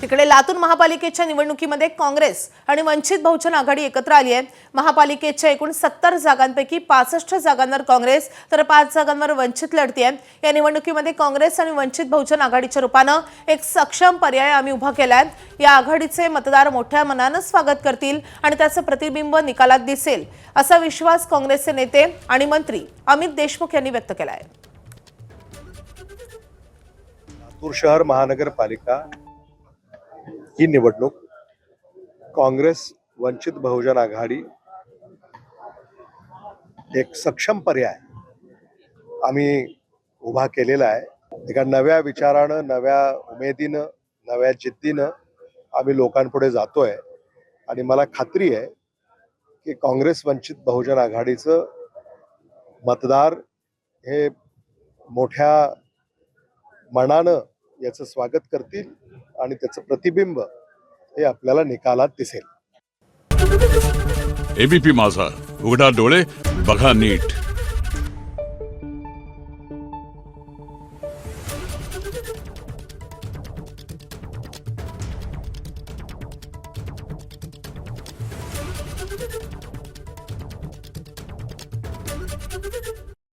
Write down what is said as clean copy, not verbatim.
तिकडे लातूर महापालिकेच्या निवडणुकीमध्ये काँग्रेस आणि वंचित बहुजन आघाडी एकत्र आली आहे। महापालिकेच्या एकूण 70 जागांपैकी 65 जागांवर काँग्रेस तर 5 जागांवर वंचित लढतीये। या निवडणुकीमध्ये काँग्रेस आणि वंचित बहुजन आघाडीच्या रूपाने एक सक्षम पर्याय आम्ही उभा केलाय। या आघाडीचे मतदार मोठ्या मनाने स्वागत करतील आणि त्याचे प्रतिबिंब निकालात दिसेल असा विश्वास काँग्रेसचे नेते आणि मंत्री अमित देशमुख यांनी व्यक्त केला आहे। लातूर शहर महानगरपालिका ही निवडणूक काँग्रेस वंचित बहुजन आघाडी एक सक्षम पर्याय आम्ही उभा केलेला आहे। एका नव्या विचारानं, नव्या उमेदीनं, नव्या जिद्दीनं आम्ही लोकांपुढे जातोय आणि मला खात्री आहे की काँग्रेस वंचित बहुजन आघाडीचं मतदार हे मोठ्या मनानं याचं स्वागत करतील आणि त्याचं प्रतिबिंब हे आपल्याला निकालात दिसेल। एबीपी माझा, उघडा डोळे बघा नीट।